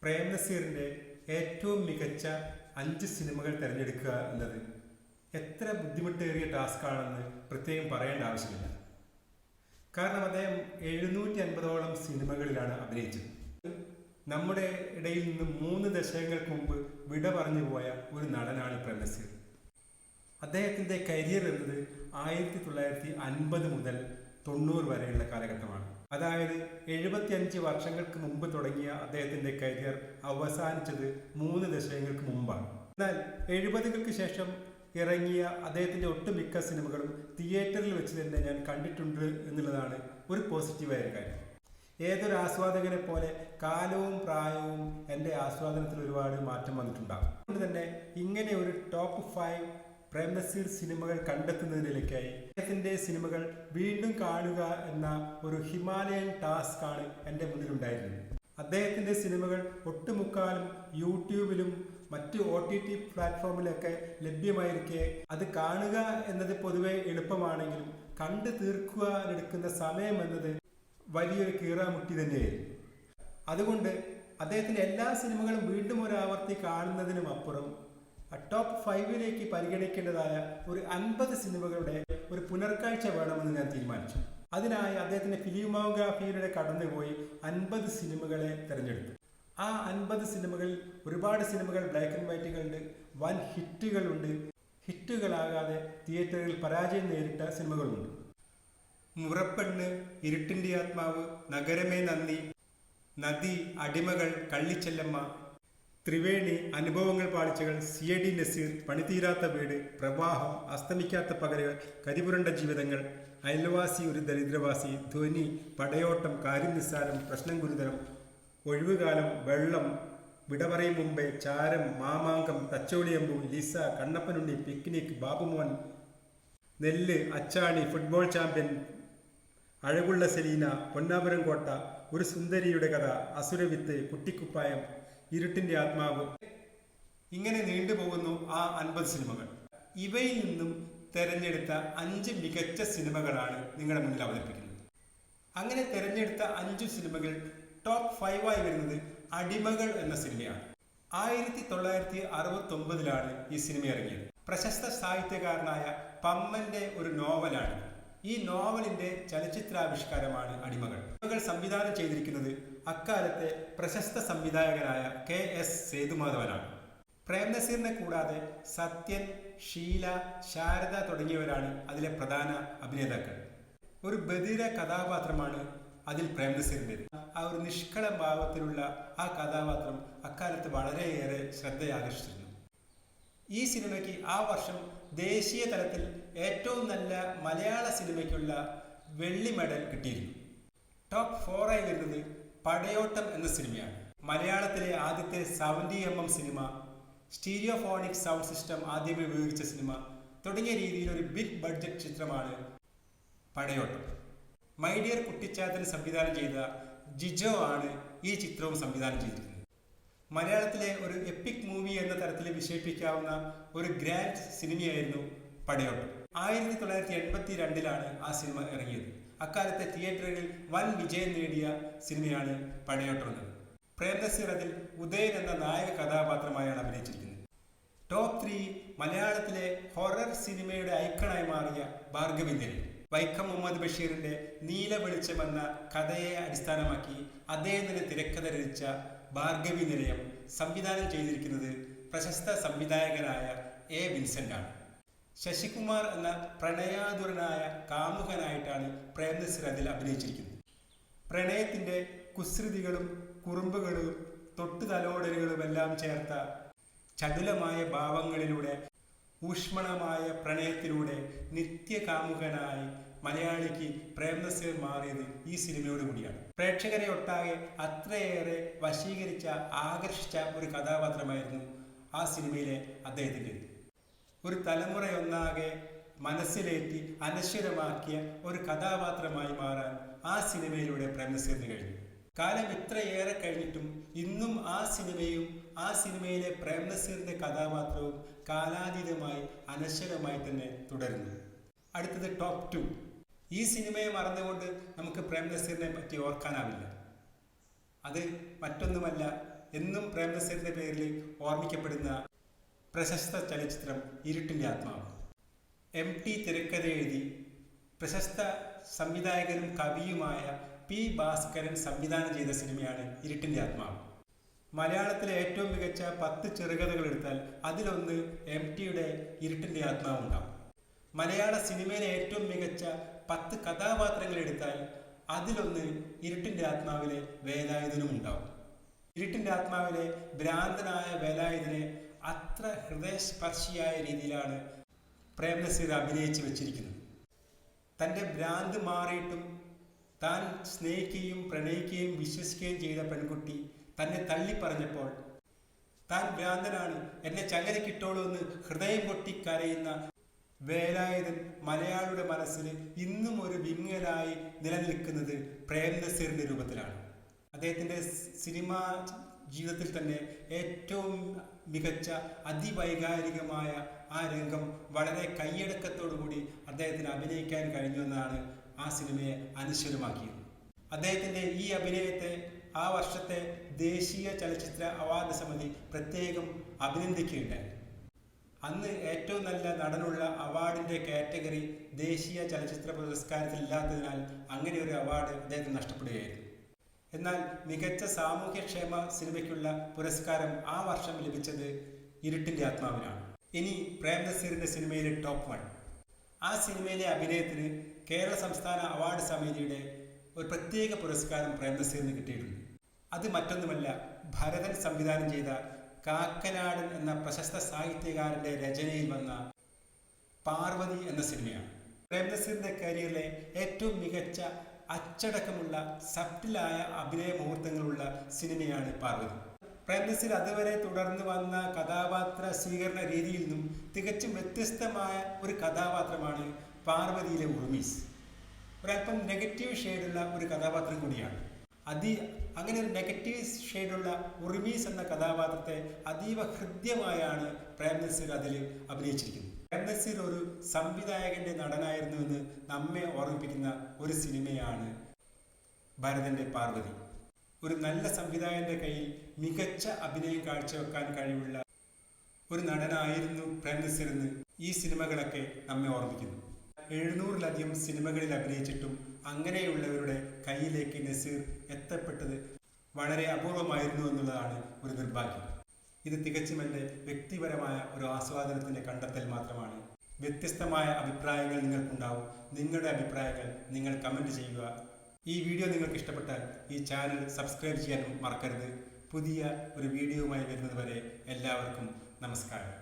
പ്രേം നസീറിൻ്റെ ഏറ്റവും മികച്ച 5 സിനിമകൾ തിരഞ്ഞെടുക്കുക എന്നത് എത്ര ബുദ്ധിമുട്ടേറിയ ടാസ്ക്കാണെന്ന് പ്രത്യേകം പറയേണ്ട ആവശ്യമില്ല. കാരണം അദ്ദേഹം 750ഓളം സിനിമകളിലാണ് അഭിനയിച്ചത്. നമ്മുടെ ഇടയിൽ നിന്ന് 3 ദശകങ്ങൾക്ക് മുമ്പ് വിട പറഞ്ഞു പോയ ഒരു നടനാണ് പ്രേം നസീർ. അദ്ദേഹത്തിൻ്റെ കരിയർ എന്നത് 1950 മുതൽ 90 വരെയുള്ള കാലഘട്ടമാണ്. അതായത് 75 വർഷങ്ങൾക്ക് മുമ്പ് തുടങ്ങിയ അദ്ദേഹത്തിൻ്റെ കരിയർ അവസാനിച്ചത് 3 ദശകങ്ങൾക്ക് മുമ്പാണ്. എന്നാൽ 70കൾക്ക് ശേഷം ഇറങ്ങിയ അദ്ദേഹത്തിൻ്റെ ഒട്ടുമിക്ക സിനിമകളും തിയേറ്ററിൽ വെച്ച് തന്നെ ഞാൻ കണ്ടിട്ടുണ്ട് എന്നുള്ളതാണ് ഒരു പോസിറ്റീവായ കാര്യം. ഏതൊരു ആസ്വാദകനെ പോലെ കാലവും പ്രായവും എൻ്റെ ആസ്വാദനത്തിൽ ഒരുപാട് മാറ്റം വന്നിട്ടുണ്ടാകും. അതുകൊണ്ട് തന്നെ ഇങ്ങനെ ഒരു ടോപ്പ് 5 പ്രേം നസീർ സിനിമകൾ കണ്ടെത്തുന്നതിലേക്കായി അദ്ദേഹത്തിൻ്റെ സിനിമകൾ വീണ്ടും കാണുക എന്ന ഒരു ഹിമാലയൻ ടാസ്ക്കാണ് എൻ്റെ മുന്നിലുണ്ടായിരുന്നത്. അദ്ദേഹത്തിൻ്റെ സിനിമകൾ ഒട്ടുമുക്കാലും യൂട്യൂബിലും മറ്റ് OTT പ്ലാറ്റ്ഫോമിലൊക്കെ ലഭ്യമായിരിക്കെ അത് കാണുക എന്നത് പൊതുവെ എളുപ്പമാണെങ്കിലും കണ്ടു തീർക്കുവാനെടുക്കുന്ന സമയം എന്നത് വലിയൊരു കീറാമുട്ടി തന്നെയായിരുന്നു. അതുകൊണ്ട് അദ്ദേഹത്തിൻ്റെ എല്ലാ സിനിമകളും വീണ്ടും ഒരാവർത്തി കാണുന്നതിനും അപ്പുറം ടോപ്പ് 5ലേക്ക് പരിഗണിക്കേണ്ടതായ ഒരു 50 സിനിമകളുടെ ഒരു പുനർക്കാഴ്ച വേണമെന്ന് ഞാൻ തീരുമാനിച്ചു. അതിനായി അദ്ദേഹത്തിൻ്റെ ഫിലിമോഗ്രാഫിയിലൂടെ കടന്നുപോയി 50 സിനിമകളെ തിരഞ്ഞെടുത്തു. ആ 50 സിനിമകളിൽ ഒരുപാട് സിനിമകൾ ബ്ലാക്ക് ആൻഡ് വൈറ്റുകളുണ്ട്, വൻ ഹിറ്റുകളുണ്ട്, ഹിറ്റുകളാകാതെ തിയേറ്ററുകളിൽ പരാജയം നേരിട്ട സിനിമകളുണ്ട്. മുറപ്പെണ്ണ്, ഇരുട്ടിൻ്റെ ആത്മാവ്, നഗരമേ നന്ദി, നദി, അടിമകൾ, കള്ളിച്ചെല്ലമ്മ, ത്രിവേണി, അനുഭവങ്ങൾ പാളിച്ചകൾ, CID നസീർ, പണിതീരാത്ത വീട്, പ്രവാഹം, അസ്തമിക്കാത്ത പകലുകൾ, കരിപുരണ്ട ജീവിതങ്ങൾ, അയൽവാസി ഒരു ദരിദ്രവാസി, ധ്വനി, പടയോട്ടം, കാര്യം നിസ്സാരം, പ്രശ്നം ഗുരുതരം, ഒഴിവുകാലം, വെള്ളം, വിട പറയും മുമ്പേ, ചാരം, മാമാങ്കം, തച്ചോളിയമ്പു, ലിസ, കണ്ണപ്പനുണ്ണി, പിക്നിക്, ബാബുമോൻ, നെല്ല്, അച്ചാണി, ഫുട്ബോൾ ചാമ്പ്യൻ, അഴകുള്ള സെലീന, പൊന്നാപുരം കോട്ട, ഒരു സുന്ദരിയുടെ കഥ, അസുരവിത്ത്, കുട്ടിക്കുപ്പായം, ഇരുട്ടിൻ്റെ ആത്മാവ്, ഇങ്ങനെ നീണ്ടുപോകുന്നു ആ 50 സിനിമകൾ. ഇവയിൽ നിന്നും തിരഞ്ഞെടുത്ത 5 മികച്ച സിനിമകളാണ് നിങ്ങളുടെ മുന്നിൽ അവതരിപ്പിക്കുന്നത്. അങ്ങനെ തിരഞ്ഞെടുത്ത 5 സിനിമകൾ ടോപ്പ് 5 വരുന്നത് അടിമകൾ എന്ന സിനിമയാണ്. 1969 ഈ സിനിമ ഇറങ്ങിയത്. പ്രശസ്ത സാഹിത്യകാരനായ പമ്മന്റെ ഒരു നോവലാണ്. ഈ നോവലിന്റെ ചലച്ചിത്രാവിഷ്കാരമാണ് അടിമകൾ. അടിമകൾ സംവിധാനം ചെയ്തിരിക്കുന്നത് അക്കാലത്തെ പ്രശസ്ത സംവിധായകനായ KS സേതുമാധവനാണ്. പ്രേം നസീറിനെ കൂടാതെ സത്യൻ, ഷീല, ശാരദ തുടങ്ങിയവരാണ് അതിലെ പ്രധാന അഭിനേതാക്കൾ. ഒരു ബധിര കഥാപാത്രമാണ് അതിൽ പ്രേം നസീറിൻ്റെത്. ആ ഒരു നിഷ്കള ഭാവത്തിലുള്ള ആ കഥാപാത്രം അക്കാലത്ത് വളരെയേറെ ശ്രദ്ധയാകർഷിച്ചിരുന്നു. ഈ സിനിമയ്ക്ക് ആ വർഷം ദേശീയ തലത്തിൽ ഏറ്റവും നല്ല മലയാള സിനിമയ്ക്കുള്ള വെള്ളി മെഡൽ കിട്ടിയിരുന്നു. ടോപ്പ് 4 വരുന്നത് പടയോട്ടം എന്ന സിനിമയാണ്. മലയാളത്തിലെ ആദ്യത്തെ 70mm സിനിമ, സ്റ്റീരിയോഫോണിക് സൗണ്ട് സിസ്റ്റം ആദ്യമേ ഉപയോഗിച്ച സിനിമ തുടങ്ങിയ രീതിയിൽ ഒരു ബിഗ് ബഡ്ജറ്റ് ചിത്രമാണ് പടയോട്ടം. മൈ ഡിയർ കുട്ടിച്ചാത്തൻ സംവിധാനം ചെയ്ത ജിജോ ആണ് ഈ ചിത്രവും സംവിധാനം ചെയ്തിരിക്കുന്നത്. മലയാളത്തിലെ ഒരു എപ്പിക് മൂവി എന്ന തരത്തിൽ വിശേഷിപ്പിക്കാവുന്ന ഒരു ഗ്രാൻഡ് സിനിമയായിരുന്നു പടയോട്ടം. 1982 ആ സിനിമ ഇറങ്ങിയത്. അക്കാലത്തെ തിയേറ്ററുകളിൽ വൻ വിജയം നേടിയ സിനിമയാണ് പടയോട്ടം എന്നത്. പ്രേം നസീർ അതിൽ ഉദയൻ എന്ന നായക കഥാപാത്രമായാണ് അഭിനയിച്ചിരിക്കുന്നത്. ടോപ്പ് 3 മലയാളത്തിലെ ഹൊറർ സിനിമയുടെ ഐക്കണായി മാറിയ ഭാർഗവി നിലയം. വൈക്കം മുഹമ്മദ് ബഷീറിന്റെ നീല വെളിച്ചം എന്ന കഥയെ അടിസ്ഥാനമാക്കി അദ്ദേഹം തന്നെ തിരക്കഥ രചിച്ച ഭാർഗവി നിലയം സംവിധാനം ചെയ്തിരിക്കുന്നത് പ്രശസ്ത സംവിധായകനായ A. വിൻസെന്റ് ആണ്. ശശികുമാർ എന്ന പ്രണയാതുരനായ കാമുകനായിട്ടാണ് പ്രേം നസീർ അതിൽ അഭിനയിച്ചിരിക്കുന്നത്. പ്രണയത്തിന്റെ കുസൃതികളും കുറുമ്പുകളും തൊട്ടുതലോടലുകളുമെല്ലാം ചേർത്ത ചടുലമായ ഭാവങ്ങളിലൂടെ, ഊഷ്മളമായ പ്രണയത്തിലൂടെ നിത്യകാമുകനായി മലയാളിക്ക് പ്രേം നസീർ മാറിയത് ഈ സിനിമയോട് കൂടിയാണ്. പ്രേക്ഷകരെ ഒട്ടാകെ അത്രയേറെ വശീകരിച്ച, ആകർഷിച്ച ഒരു കഥാപാത്രമായിരുന്നു ആ സിനിമയിലെ അദ്ദേഹത്തിൻ്റെ. ഒരു തലമുറയൊന്നാകെ മനസ്സിലേറ്റി അനശ്വരമാക്കിയ ഒരു കഥാപാത്രമായി മാറാൻ ആ സിനിമയിലൂടെ പ്രേം നസീറിന് കഴിഞ്ഞു. കാലം ഇത്രയേറെ കഴിഞ്ഞിട്ടും ഇന്നും ആ സിനിമയും ആ സിനിമയിലെ പ്രേം നസീറിന്റെ കഥാപാത്രവും കാലാതീതമായി അനശ്വരമായി തന്നെ തുടരുന്നു. അടുത്തത് ടോപ്പ് 2. ഈ സിനിമയെ മറന്നുകൊണ്ട് നമുക്ക് പ്രേം നസീറിനെ പറ്റി ഓർക്കാനാവില്ല. അത് മറ്റൊന്നുമല്ല, എന്നും പ്രേംനസീറിന്റെ പേരിൽ ഓർമ്മിക്കപ്പെടുന്ന പ്രശസ്ത ചലച്ചിത്രം ഇരുട്ടിൻ്റെ ആത്മാവ്. MT തിരക്കഥ എഴുതി പ്രശസ്ത സംവിധായകനും കവിയുമായ P. ഭാസ്കരൻ സംവിധാനം ചെയ്ത സിനിമയാണ് ഇരുട്ടിൻ്റെ ആത്മാവ്. മലയാളത്തിലെ ഏറ്റവും മികച്ച 10 ചെറുകഥകൾ എടുത്താൽ അതിലൊന്ന് MTയുടെ ഇരുട്ടിൻ്റെ ആത്മാവ് ഉണ്ടാവും. മലയാള സിനിമയിലെ ഏറ്റവും മികച്ച 10 കഥാപാത്രങ്ങൾ എടുത്താൽ അതിലൊന്ന് ഇരുട്ടിൻ്റെ ആത്മാവിലെ വേലായുധനും ഉണ്ടാവും. ഇരുട്ടിൻ്റെ ആത്മാവിലെ ഭ്രാന്തനായ വേലായുധനെ അത്ര ഹൃദയസ്പർശിയായ രീതിയിലാണ് പ്രേംനസീർ അഭിനയിച്ച് വെച്ചിരിക്കുന്നത്. തൻ്റെ ഭ്രാന്ത് മാറിയിട്ടും താൻ സ്നേഹിക്കുകയും പ്രണയിക്കുകയും വിശ്വസിക്കുകയും ചെയ്ത പെൺകുട്ടി തന്നെ തള്ളിപ്പറഞ്ഞപ്പോൾ താൻ ഭ്രാന്തനാണ്, എന്നെ ചങ്ങലക്കിട്ടോളൂ എന്ന് ഹൃദയം പൊട്ടി കരയുന്ന വേലായുധൻ മലയാളിയുടെ മനസ്സിൽ ഇന്നും ഒരു വിങ്ങലായി നിലനിൽക്കുന്നത് പ്രേംനസീറിന്റെ രൂപത്തിലാണ്. അദ്ദേഹത്തിൻ്റെ സിനിമാ ജീവിതത്തിൽ തന്നെ ഏറ്റവും മികച്ച അതിവൈകാരികമായ ആ രംഗം വളരെ കൈയടക്കത്തോടുകൂടി അദ്ദേഹത്തിന് അഭിനയിക്കാൻ കഴിഞ്ഞുവെന്നാണ് ആ സിനിമയെ അനശ്വരമാക്കിയത്. അദ്ദേഹത്തിൻ്റെ ഈ അഭിനയത്തെ ആ വർഷത്തെ ദേശീയ ചലച്ചിത്ര അവാർഡ് സമിതി പ്രത്യേകം അഭിനന്ദിക്കുകയുണ്ടായി. അന്ന് ഏറ്റവും നല്ല നടനുള്ള അവാർഡിൻ്റെ കാറ്റഗറി ദേശീയ ചലച്ചിത്ര പുരസ്കാരത്തിൽ ഇല്ലാത്തതിനാൽ അങ്ങനെ ഒരു അവാർഡ് അദ്ദേഹത്തിന് നഷ്ടപ്പെടുകയായിരുന്നു. എന്നാൽ മികച്ച സാമൂഹ്യക്ഷേമ സിനിമയ്ക്കുള്ള പുരസ്കാരം ആ വർഷം ലഭിച്ചത് ഇരുട്ടിൻ്റെ ആത്മാവിനാണ്. ഇനി പ്രേംനസീറിൻ്റെ സിനിമയിലെ ടോപ്പ് 1. ആ സിനിമയിലെ അഭിനയത്തിന് കേരള സംസ്ഥാന അവാർഡ് സമിതിയുടെ ഒരു പ്രത്യേക പുരസ്കാരം പ്രേംനസീറിന് കിട്ടിയിട്ടുണ്ട്. അത് മറ്റൊന്നുമല്ല, ഭരതൻ സംവിധാനം ചെയ്ത കാക്കനാടൻ എന്ന പ്രശസ്ത സാഹിത്യകാരന്റെ രചനയിൽ വന്ന പാർവതി എന്ന സിനിമയാണ്. പ്രേംനസീറിന്റെ കരിയറിലെ ഏറ്റവും മികച്ച അച്ചടക്കമുള്ള സബ്റ്റിലായ അഭിനയ മുഹൂർത്തങ്ങളുള്ള സിനിമയാണ് പാർവതി. പ്രേംനസീർ അതുവരെ തുടർന്ന് വന്ന കഥാപാത്ര സ്വീകരണ രീതിയിൽ നിന്നും തികച്ചും വ്യത്യസ്തമായ ഒരു കഥാപാത്രമാണ് പാർവതിയിലെ ഉർമീസ്. ഒരല്പം നെഗറ്റീവ് ഷെയ്ഡുള്ള ഒരു കഥാപാത്രം കൂടിയാണ്. അങ്ങനെ ഒരു നെഗറ്റീവ് ഷെയ്ഡുള്ള ഉർമീസ് എന്ന കഥാപാത്രത്തെ അതീവ ഹൃദ്യമായാണ് പ്രേംനസീർ അതിൽ അഭിനയിച്ചിരിക്കുന്നത്. പ്രേംനസീർ ഒരു സംവിധായകന്റെ നടനായിരുന്നുവെന്ന് നമ്മെ ഓർമ്മിപ്പിക്കുന്ന ഒരു സിനിമയാണ് ഭരതന്റെ പാർവതി. ഒരു നല്ല സംവിധായകന്റെ കയ്യിൽ മികച്ച അഭിനയം കാഴ്ചവെക്കാൻ കഴിവുള്ള ഒരു നടനായിരുന്നു പ്രേംനസീർ എന്ന് ഈ സിനിമകളൊക്കെ നമ്മെ ഓർമ്മിക്കുന്നു. 700-ലധികം സിനിമകളിൽ അഭിനയിച്ചിട്ടും അങ്ങനെയുള്ളവരുടെ കയ്യിലേക്ക് നസീർ എത്തപ്പെട്ടത് വളരെ അപൂർവമായിരുന്നു എന്നുള്ളതാണ് ഒരു നിർഭാഗ്യം. ഇത് തികച്ചും എൻ്റെ വ്യക്തിപരമായ ഒരു ആസ്വാദനത്തിൻ്റെ കണ്ടെത്തൽ മാത്രമാണ്. വ്യത്യസ്തമായ അഭിപ്രായങ്ങൾ നിങ്ങൾക്കുണ്ടാവും. നിങ്ങളുടെ അഭിപ്രായങ്ങൾ നിങ്ങൾ കമൻറ്റ് ചെയ്യുക. ഈ വീഡിയോ നിങ്ങൾക്ക് ഇഷ്ടപ്പെട്ടാൽ ഈ ചാനൽ സബ്സ്ക്രൈബ് ചെയ്യാനും മറക്കരുത്. പുതിയ ഒരു വീഡിയോയുമായി വരുന്നത് വരെ എല്ലാവർക്കും നമസ്കാരം.